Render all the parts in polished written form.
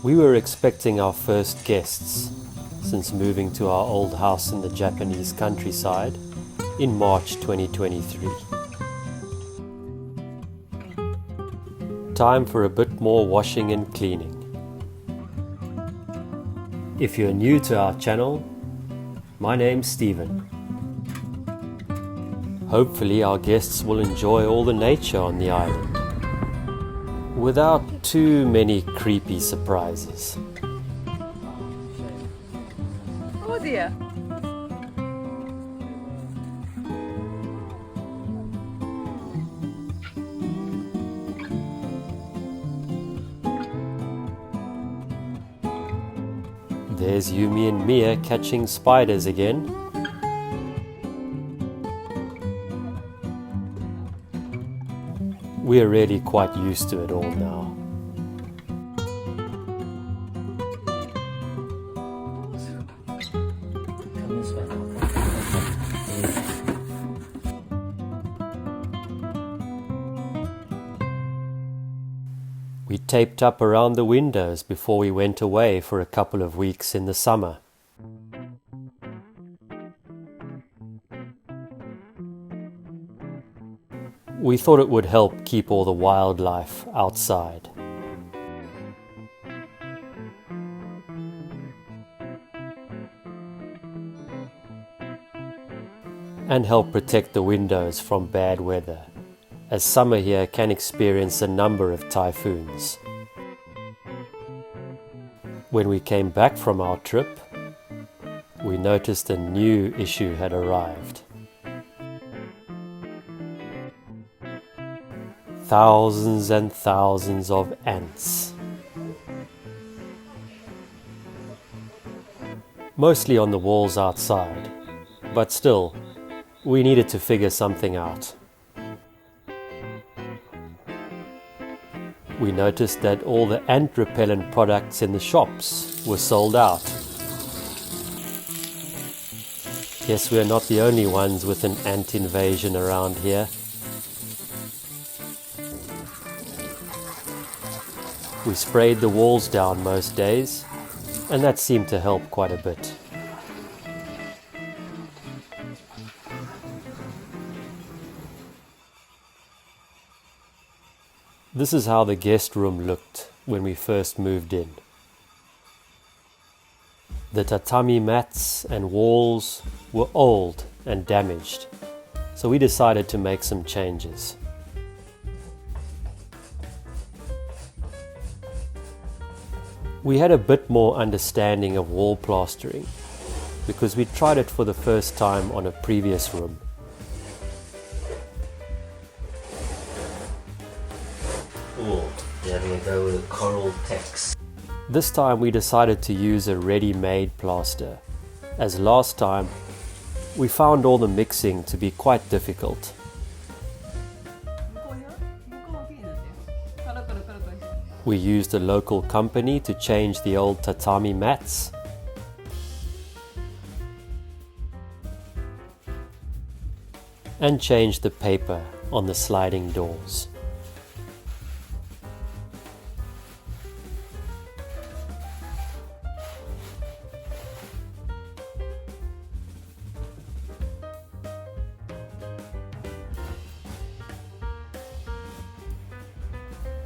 We were expecting our first guests since moving to our old house in the Japanese countryside in March 2023. Time for a bit more washing and cleaning. If you're new to our channel, my name's Stephen. Hopefully our guests will enjoy all the nature on the island, without too many creepy surprises. Oh dear. There's Yumi and Mia catching spiders again. We're really quite used to it all now. We taped up around the windows before we went away for a couple of weeks in the summer. We thought it would help keep all the wildlife outside. And help protect the windows from bad weather, as summer here can experience a number of typhoons. When we came back from our trip, we noticed a new issue had arrived. Thousands and thousands of ants. Mostly on the walls outside, but still, we needed to figure something out. We noticed that all the ant repellent products in the shops were sold out. Guess we're not the only ones with an ant invasion around here. We sprayed the walls down most days, and that seemed to help quite a bit. This is how the guest room looked when we first moved in. The tatami mats and walls were old and damaged, so we decided to make some changes. We had a bit more understanding of wall plastering because we tried it for the first time on a previous room. Oh, yeah, I'm gonna go with coral text. This time we decided to use a ready-made plaster, as last time we found all the mixing to be quite difficult. We used a local company to change the old tatami mats, and change the paper on the sliding doors.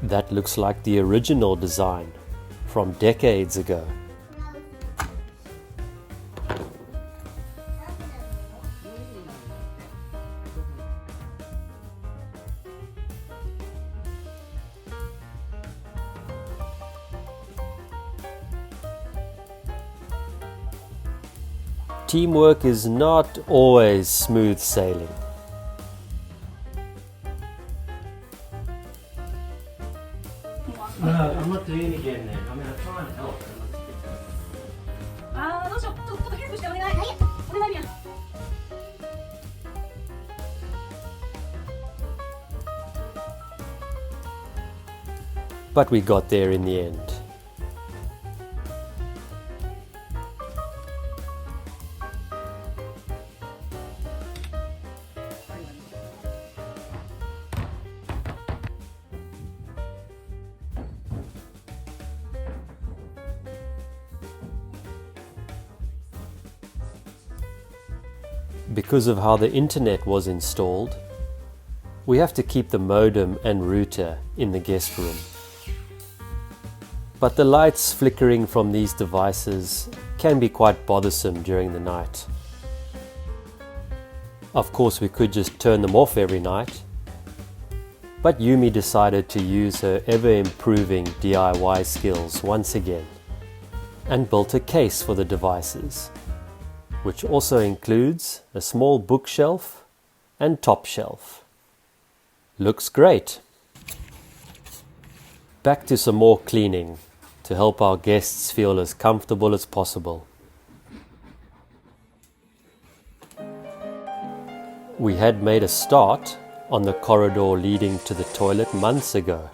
That looks like the original design from decades ago. Teamwork is not always smooth sailing. No, I'm not doing it again then. I mean, I'm trying to help. But we got there in the end. Because of how the internet was installed, we have to keep the modem and router in the guest room. But the lights flickering from these devices can be quite bothersome during the night. Of course, we could just turn them off every night, but Yumi decided to use her ever-improving DIY skills once again and built a case for the devices, which also includes a small bookshelf and top shelf. Looks great! Back to some more cleaning to help our guests feel as comfortable as possible. We had made a start on the corridor leading to the toilet months ago.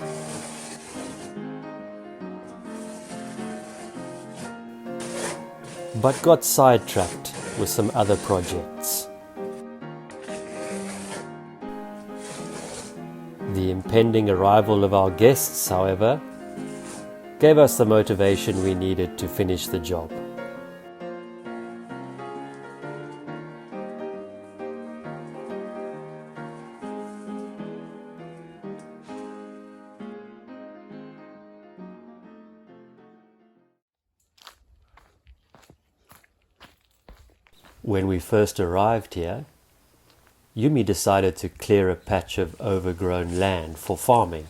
But got sidetracked with some other projects. The impending arrival of our guests, however, gave us the motivation we needed to finish the job. When we first arrived here, Yumi decided to clear a patch of overgrown land for farming.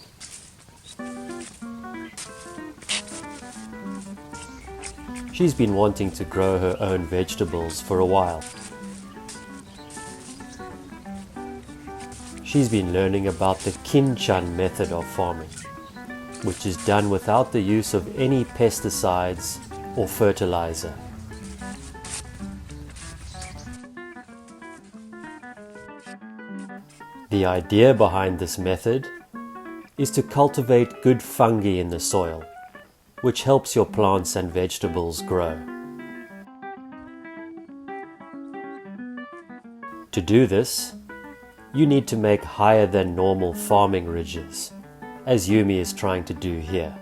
She's been wanting to grow her own vegetables for a while. She's been learning about the菌ちゃん method of farming, which is done without the use of any pesticides or fertiliser. The idea behind this method is to cultivate good fungi in the soil, which helps your plants and vegetables grow. To do this, you need to make higher than normal farming ridges, as Yumi is trying to do here.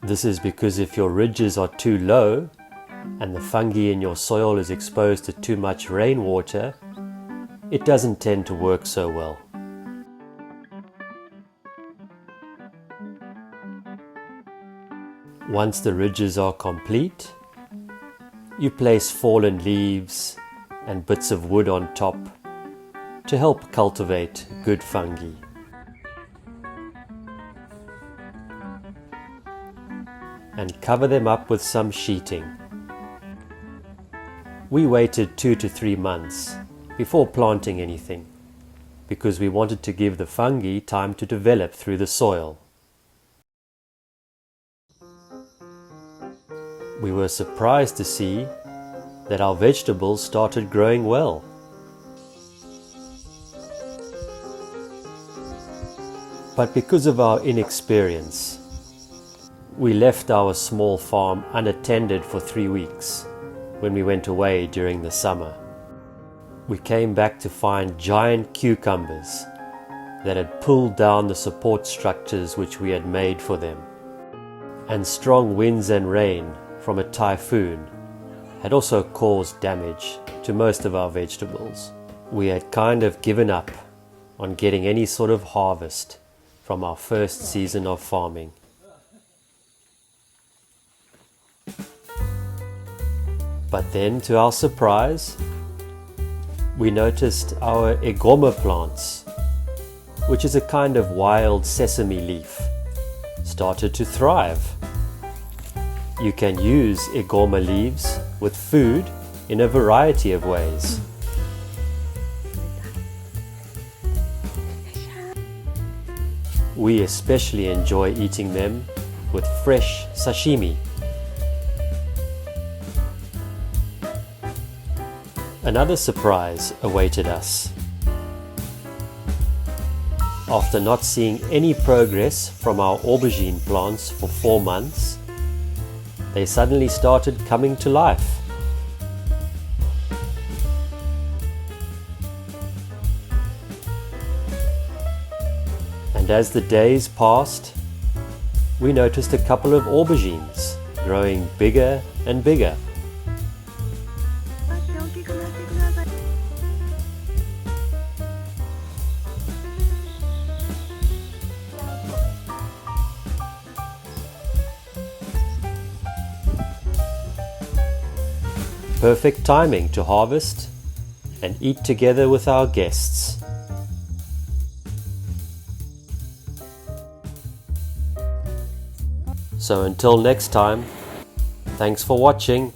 This is because if your ridges are too low and the fungi in your soil is exposed to too much rainwater, it doesn't tend to work so well. Once the ridges are complete, you place fallen leaves and bits of wood on top to help cultivate good fungi. And cover them up with some sheeting. We waited 2 to 3 months before planting anything because we wanted to give the fungi time to develop through the soil. We were surprised to see that our vegetables started growing well. But because of our inexperience, we left our small farm unattended for 3 weeks when we went away during the summer. We came back to find giant cucumbers that had pulled down the support structures which we had made for them. And strong winds and rain from a typhoon had also caused damage to most of our vegetables. We had kind of given up on getting any sort of harvest from our first season of farming. But then, to our surprise, we noticed our egoma plants, which is a kind of wild sesame leaf, started to thrive. You can use egoma leaves with food in a variety of ways. We especially enjoy eating them with fresh sashimi. Another surprise awaited us. After not seeing any progress from our aubergine plants for 4 months, they suddenly started coming to life. as the days passed, we noticed a couple of aubergines growing bigger and bigger. Perfect timing to harvest and eat together with our guests. So until next time, thanks for watching.